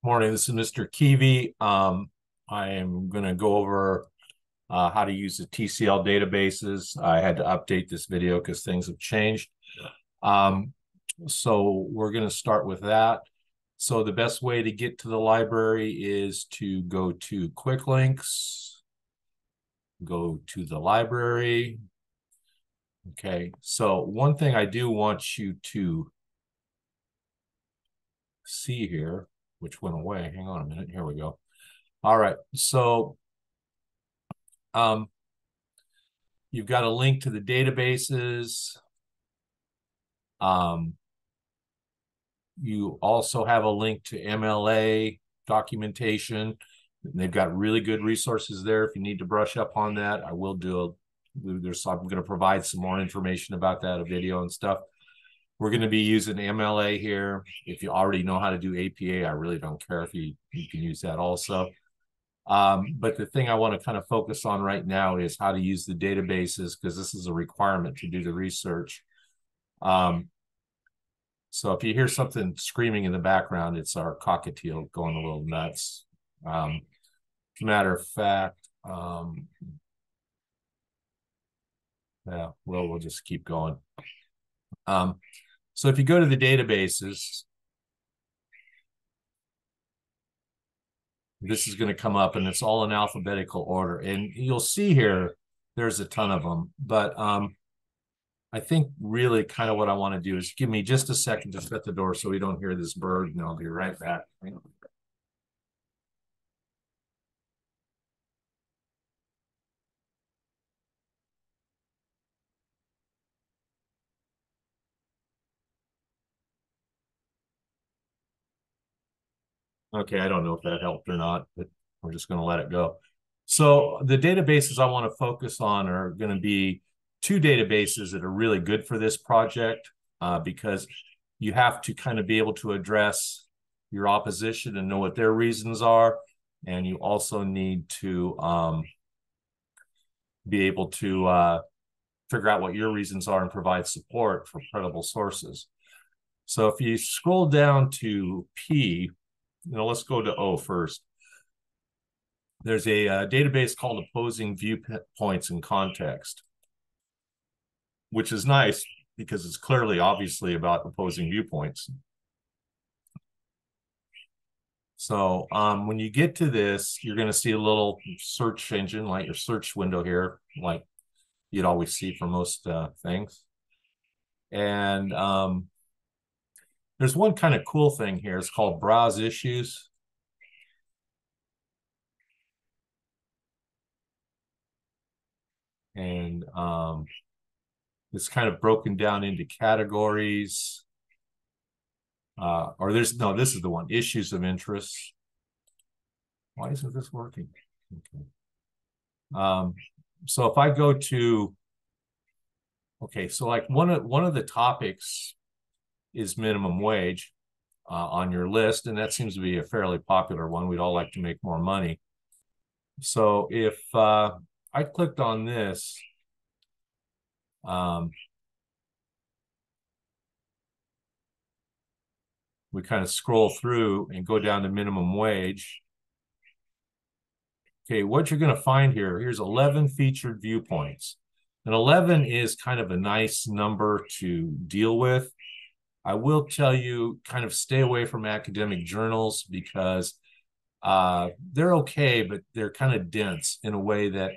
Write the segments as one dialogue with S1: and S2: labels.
S1: Morning, this is Mr. Kiwi. I am going to go over how to use the TCL databases. I had to update this video because things have changed. So we're going to start with that. So the best way to get to the library is to go to Quick Links, go to the library. Okay, so one thing I do want you to see here, which went away. Hang on a minute. Here we go. All right. So you've got a link to the databases. You also have a link to MLA documentation. They've got really good resources there. If you need to brush up on that, I will do I'm going to provide some more information about that, a video and stuff. We're going to be using MLA here. If you already know how to do APA, I really don't care if you can use that also. But the thing I want to kind of focus on right now is how to use the databases, because this is a requirement to do the research. So if you hear something screaming in the background, it's our cockatiel going a little nuts. As a matter of fact, yeah, well, we'll just keep going. So if you go to the databases, this is going to come up and it's all in alphabetical order. And you'll see here, there's a ton of them. But I think really kind of what I want to do is give me just a second to shut the door so we don't hear this bird, and I'll be right back. Okay, I don't know if that helped or not, but we're just going to let it go. So the databases I want to focus on are going to be two databases that are really good for this project, because you have to kind of be able to address your opposition and know what their reasons are. And you also need to be able to figure out what your reasons are and provide support for credible sources. So if you scroll down to P, let's go to O first. There's a database called Opposing Viewpoints in Context, which is nice because it's clearly, obviously, about opposing viewpoints. So when you get to this, you're going to see a little search engine, like your search window here, like you'd always see for most things. And there's one kind of cool thing here. It's called Browse Issues. And it's kind of broken down into categories. This is the one, issues of interest. Why isn't this working? Okay. So if I go to, okay, so like one of the topics is minimum wage on your list, and that seems to be a fairly popular one. We'd all like to make more money. So if I clicked on this, we kind of scroll through and go down to minimum wage. Okay, what you're going to find here's 11 featured viewpoints. And 11 is kind of a nice number to deal with. I will tell you, kind of stay away from academic journals because they're okay, but they're kind of dense in a way that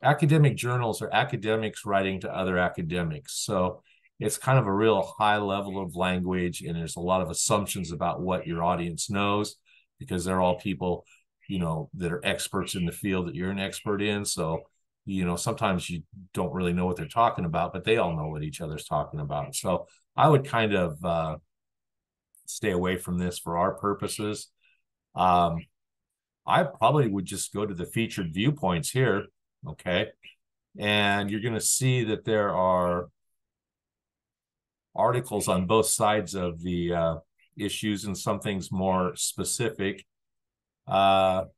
S1: academic journals are academics writing to other academics. So it's kind of a real high level of language, and there's a lot of assumptions about what your audience knows because they're all people, that are experts in the field that you're an expert in. So, sometimes you don't really know what they're talking about, but they all know what each other's talking about. So I would kind of stay away from this for our purposes. I probably would just go to the featured viewpoints here, okay? And you're going to see that there are articles on both sides of the issues, and some things more specific. Okay.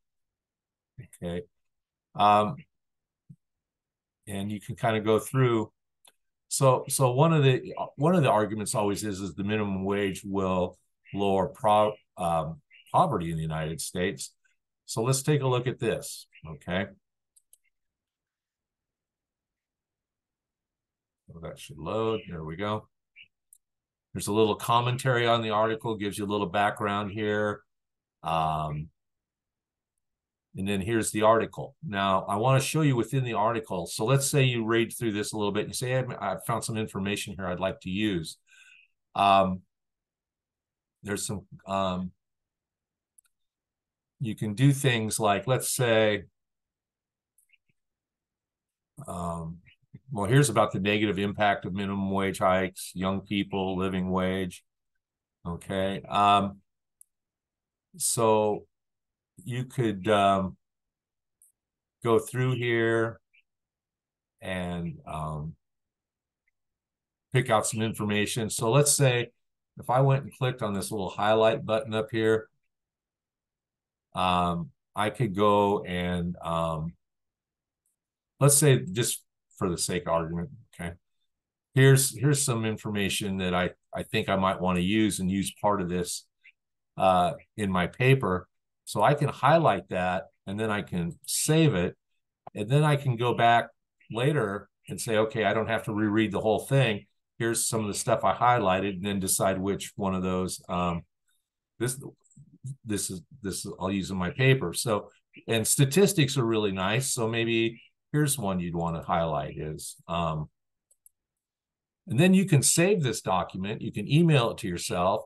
S1: And you can kind of go through. So one of the arguments always is the minimum wage will lower poverty in the United States. So let's take a look at this, okay? So that should load. There we go. There's a little commentary on the article, gives you a little background here. And then here's the article. Now, I want to show you within the article. So let's say you read through this a little bit and you say, hey, I found some information here I'd like to use. There's some, you can do things like, let's say, well, here's about the negative impact of minimum wage hikes, young people, living wage. Okay. So you could go through here and pick out some information. So let's say if I went and clicked on this little highlight button up here, I could go and let's say, just for the sake of argument, okay, here's some information that I think I might want to use and use part of this in my paper. So I can highlight that and then I can save it. And then I can go back later and say, okay, I don't have to reread the whole thing. Here's some of the stuff I highlighted, and then decide which one of those this is I'll use in my paper. So, and statistics are really nice. So maybe here's one you'd want to highlight is, and then you can save this document. You can email it to yourself.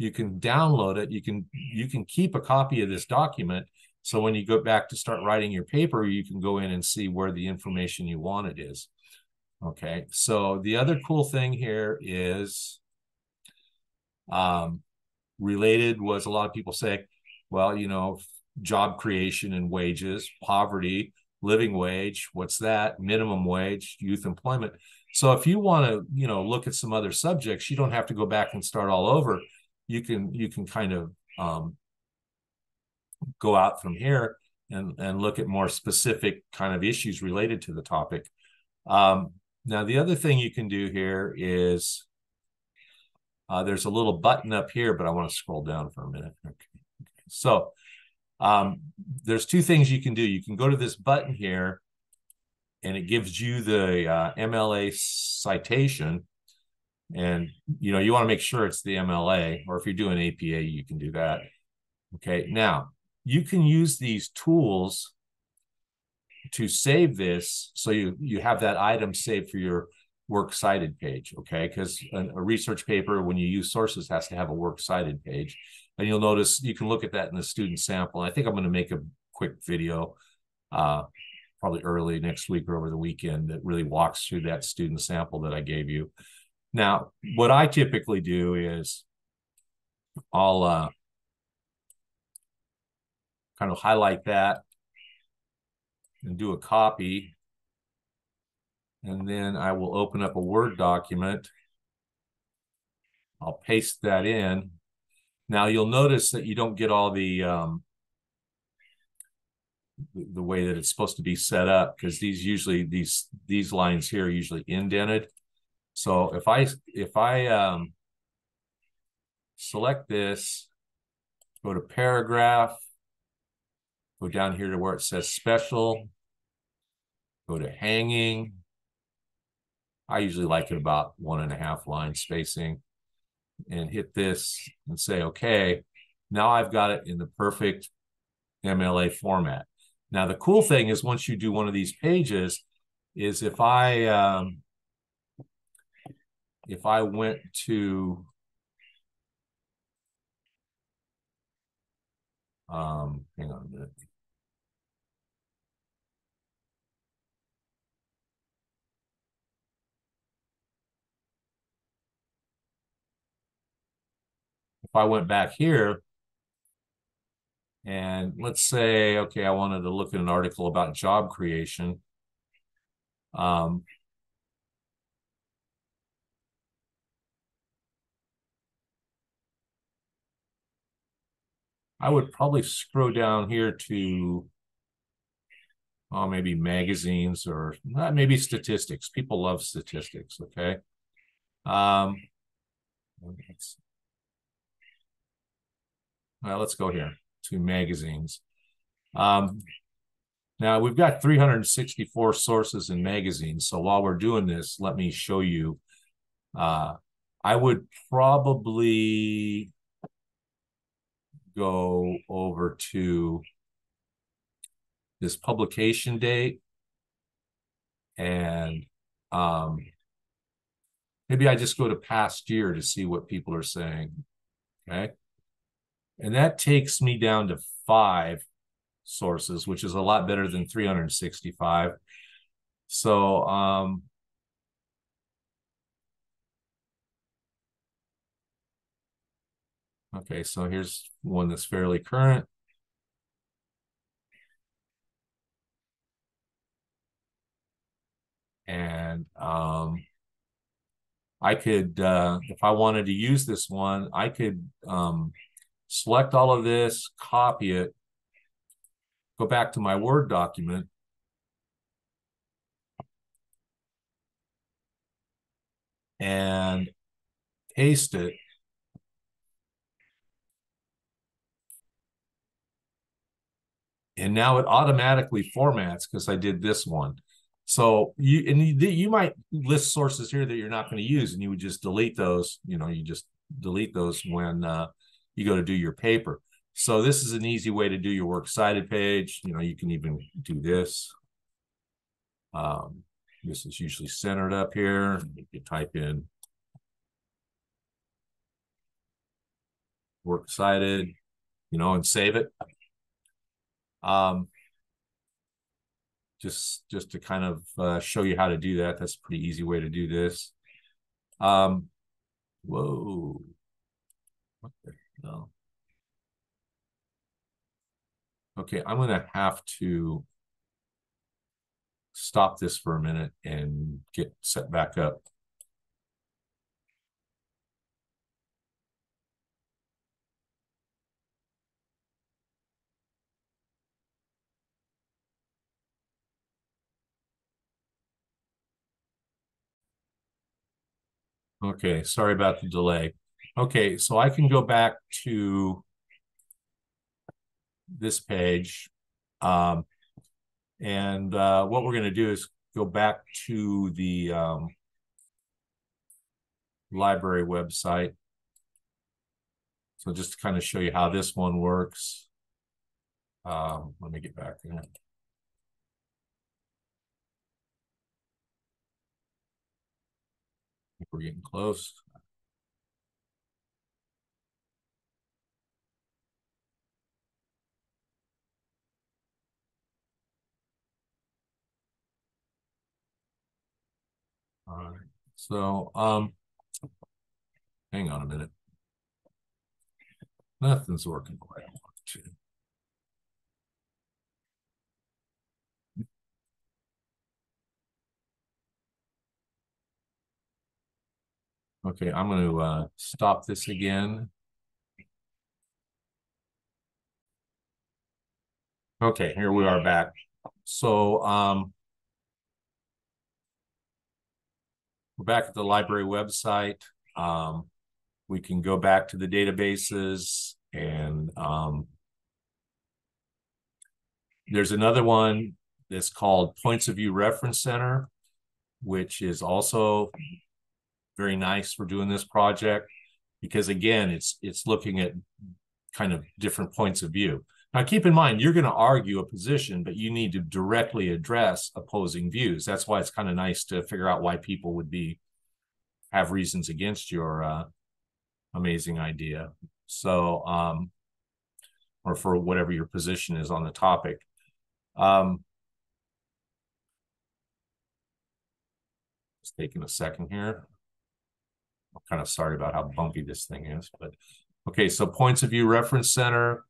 S1: You can download it. You can keep a copy of this document. So when you go back to start writing your paper, you can go in and see where the information you wanted is. Okay. So the other cool thing here is, related was a lot of people say, well, you know, job creation and wages, poverty, living wage, what's that? Minimum wage, youth employment. So if you want to, you know, look at some other subjects, you don't have to go back and start all over. You can kind of go out from here and look at more specific kind of issues related to the topic. Now, the other thing you can do here is there's a little button up here, but I want to scroll down for a minute. Okay. So there's two things you can do. You can go to this button here, and it gives you the MLA citation. And, you know, you want to make sure it's the MLA, or if you're doing APA, you can do that. Okay. Now, you can use these tools to save this, so you have that item saved for your works cited page, okay? Because a research paper, when you use sources, has to have a works cited page. And you'll notice you can look at that in the student sample. I think I'm going to make a quick video probably early next week or over the weekend that really walks through that student sample that I gave you. Now, what I typically do is I'll kind of highlight that and do a copy. And then I will open up a Word document. I'll paste that in. Now you'll notice that you don't get all the way that it's supposed to be set up, because these lines here are usually indented. So if I select this, go to paragraph, go down here to where it says special, go to hanging. I usually like it about 1.5 line spacing, and hit this and say, okay, now I've got it in the perfect MLA format. Now, the cool thing is once you do one of these pages is if I went to, hang on a minute. If I went back here and let's say, okay, I wanted to look at an article about job creation. I would probably scroll down here to maybe magazines, or maybe statistics. People love statistics, okay? Well, let's go here to magazines. Now we've got 364 sources in magazines. So while we're doing this, let me show you. I would probably go over to this publication date, and maybe I just go to past year to see what people are saying. Okay. And that takes me down to 5 sources, which is a lot better than 365. So okay, so here's one that's fairly current. And I could, if I wanted to use this one, I could select all of this, copy it, go back to my Word document, and paste it. And now it automatically formats because I did this one. So you might list sources here that you're not going to use, and you would just delete those. You just delete those when you go to do your paper. So this is an easy way to do your works cited page. You can even do this. This is usually centered up here. You can type in works cited, and save it. Just to kind of show you how to do that. That's a pretty easy way to do this. Whoa. What the hell? Okay, I'm going to have to stop this for a minute and get set back up. Okay, sorry about the delay. Okay, so I can go back to this page. And what we're going to do is go back to the library website. So just to kind of show you how this one works. Let me get back there. I think we're getting close. All right. So hang on a minute. Nothing's working quite. I want to. Okay, I'm going to stop this again. Okay, here we are back. So we're back at the library website. We can go back to the databases, and there's another one that's called Points of View Reference Center, which is also very nice for doing this project because, again, it's looking at kind of different points of view. Now, keep in mind, you're going to argue a position, but you need to directly address opposing views. That's why it's kind of nice to figure out why people would have reasons against your amazing idea. So, or for whatever your position is on the topic. It's taking a second here. I'm kind of sorry about how bumpy this thing is, but okay. So Points of View Reference Center.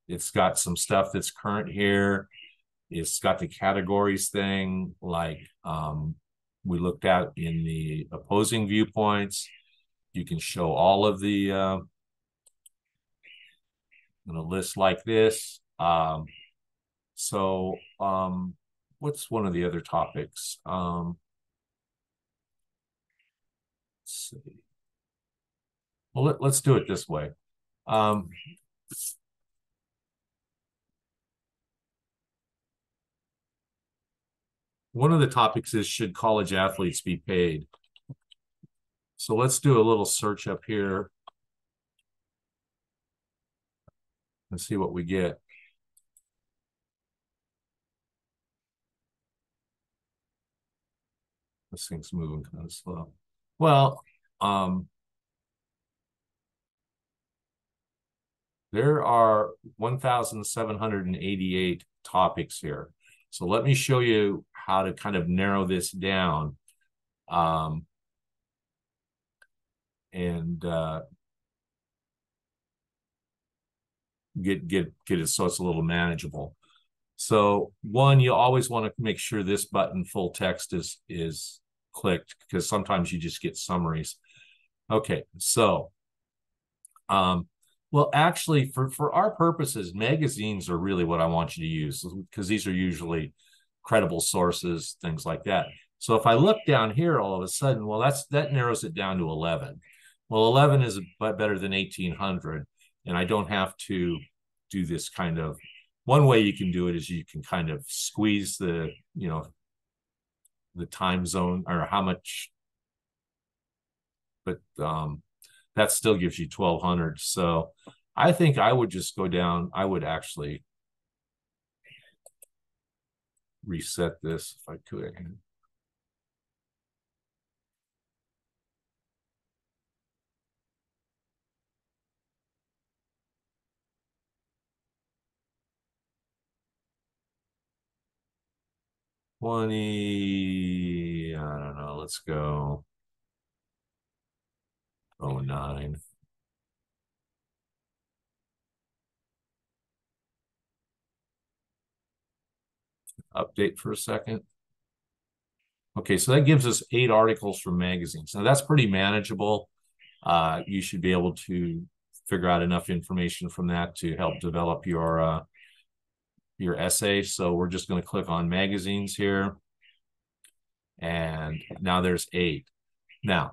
S1: It's got some stuff that's current here. It's got the categories thing, like we looked at in the opposing viewpoints. You can show all of the in a list like this. So what's one of the other topics? Let's see. Well, let's do it this way. Um, one of the topics is, should college athletes be paid? So let's do a little search up here and see what we get. This thing's moving kind of slow. Well, there are 1,788 topics here. So let me show you how to kind of narrow this down. And get it so it's a little manageable. So one, you always want to make sure this button full text is clicked, because sometimes you just get summaries. Okay, so well, actually, for our purposes, magazines are really what I want you to use, because these are usually credible sources, things like that. So if I look down here, all of a sudden, well, that narrows it down to 11. Well, 11 is better than 1,800, and I don't have to do this kind of. One way you can do it is you can kind of squeeze the time zone, or how much, but that still gives you 1,200. So I think I would just go down. I would actually reset this if I could. I don't know. Let's go 09. Update for a second. Okay, so that gives us 8 articles from magazines. Now that's pretty manageable. You should be able to figure out enough information from that to help develop your essay. So we're just going to click on magazines here. And now there's 8. Now,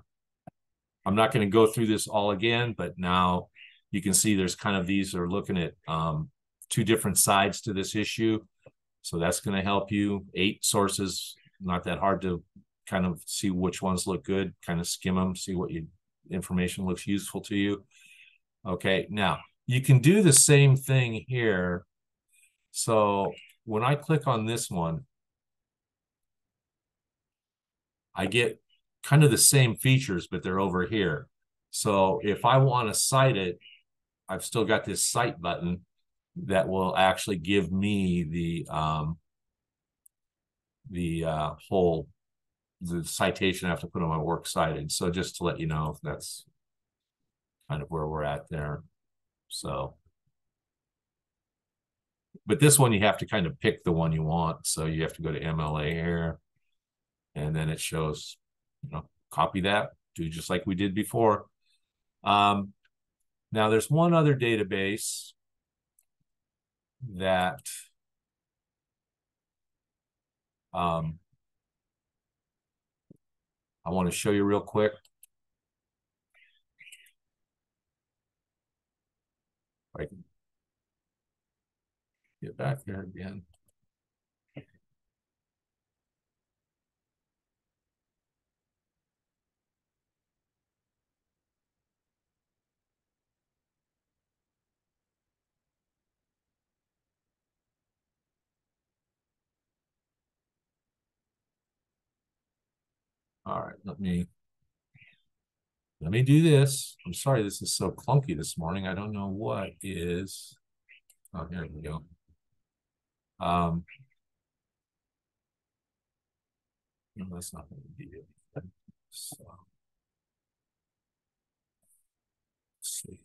S1: I'm not going to go through this all again, but now you can see there's kind of, these are looking at 2 different sides to this issue. So that's going to help you. 8 sources, not that hard to kind of see which ones look good, kind of skim them, see what information looks useful to you. Okay, now you can do the same thing here. So when I click on this one, I get kind of the same features, but they're over here. So if I want to cite it, I've still got this cite button that will actually give me the citation I have to put on my works cited. So just to let you know, that's kind of where we're at there. So, but this one, you have to kind of pick the one you want. So you have to go to MLA here, and then it shows, copy that, do just like we did before. Now there's one other database that I want to show you real quick. I can get back there again. All right, let me do this. I'm sorry this is so clunky this morning. I don't know what is. Oh, here we go. No, that's not going to be it. So, let's see.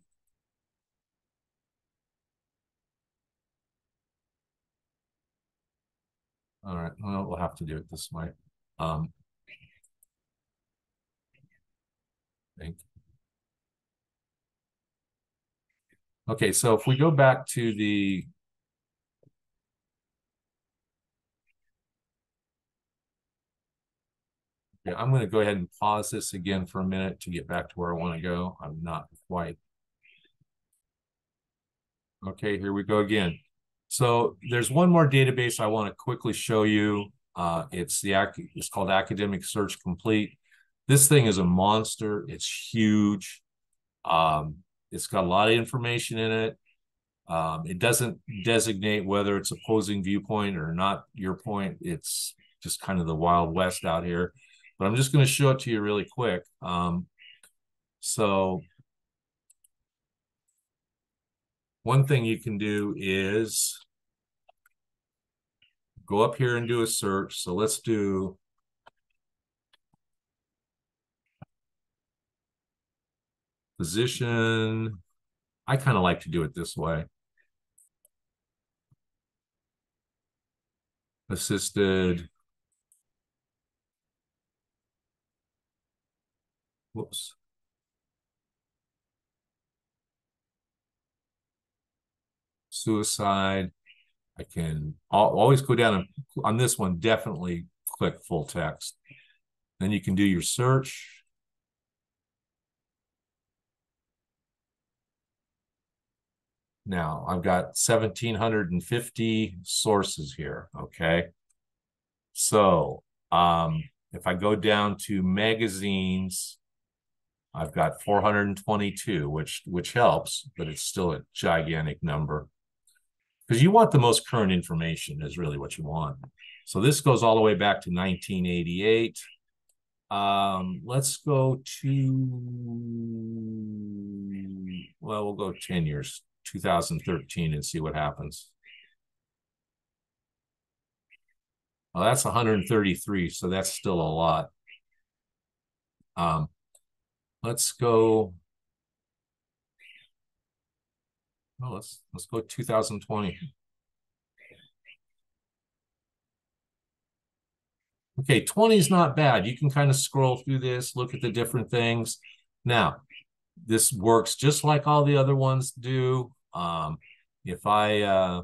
S1: All right, well, we'll have to do it this way. I think. Okay, so if we go back to the I'm going to go ahead and pause this again for a minute to get back to where I want to go. I'm not quite Okay, here we go again. So there's one more database I want to quickly show you. It's called Academic Search Complete. This thing is a monster. It's huge. It's got a lot of information in it. It doesn't designate whether it's opposing viewpoint or not your point. It's just kind of the Wild West out here. But I'm just going to show it to you really quick. So one thing you can do is go up here and do a search. So let's do position. I kind of like to do it this way. Assisted. Whoops. Suicide. I can always go down and on this one, definitely click full text. Then you can do your search. Now I've got 1,750 sources here. Okay. So if I go down to magazines, I've got 422, which helps, but it's still a gigantic number. Because you want the most current information is really what you want. So this goes all the way back to 1988. Let's go to, well, we'll go 10 years, 2013, and see what happens. Well, that's 133, so that's still a lot. Let's go. Oh, let's go 2020. Okay, 20 is not bad. You can kind of scroll through this, look at the different things. Now, this works just like all the other ones do. If I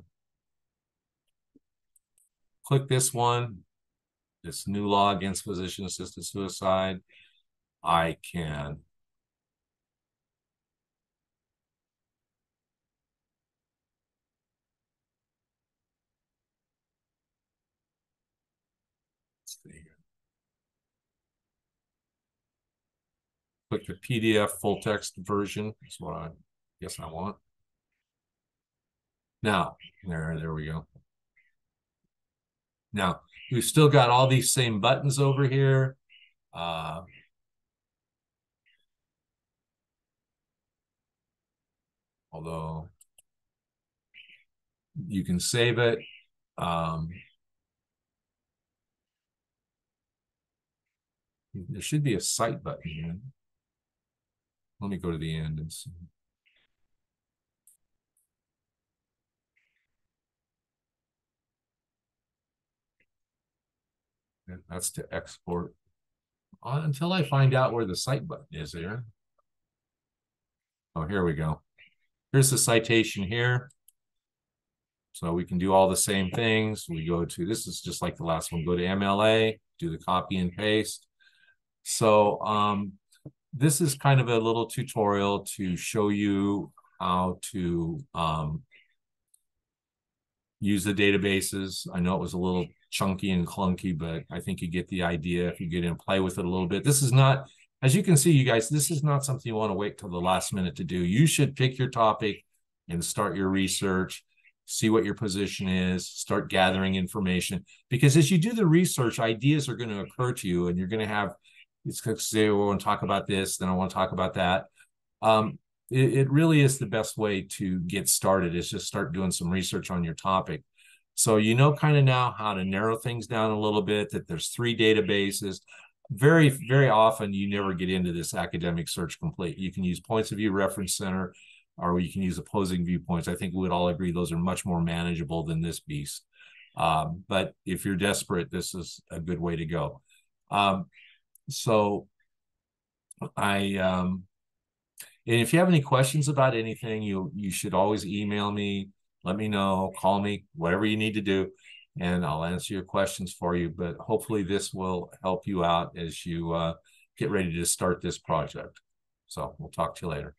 S1: click this one, this new law against physician-assisted suicide, I can click the PDF full text version. That's what I guess I want. Now, there we go. Now, we've still got all these same buttons over here. Although you can save it. There should be a cite button here. Let me go to the end and see. And that's to export. Until I find out where the cite button is here. Oh, here we go. Here's the citation here. So we can do all the same things. We go to, this is just like the last one, go to MLA, do the copy and paste. So this is kind of a little tutorial to show you how to use the databases. I know it was a little chunky and clunky, but I think you get the idea if you get in and play with it a little bit. This is not, as you can see, you guys, this is not something you want to wait till the last minute to do. You should pick your topic and start your research, see what your position is, start gathering information. Because as you do the research, ideas are going to occur to you and you're going to have, it's going to say, well, I want to talk about this, then I want to talk about that. It really is the best way to get started is just start doing some research on your topic. So you know kind of now how to narrow things down a little bit, that there's 3 databases. Very, very often you never get into this Academic Search Complete. You can use Points of View Reference Center, or you can use opposing viewpoints. I think we would all agree those are much more manageable than this beast. But if you're desperate, this is a good way to go. And if you have any questions about anything, you should always email me, let me know, call me, whatever you need to do, and I'll answer your questions for you. But hopefully this will help you out as you get ready to start this project. So we'll talk to you later.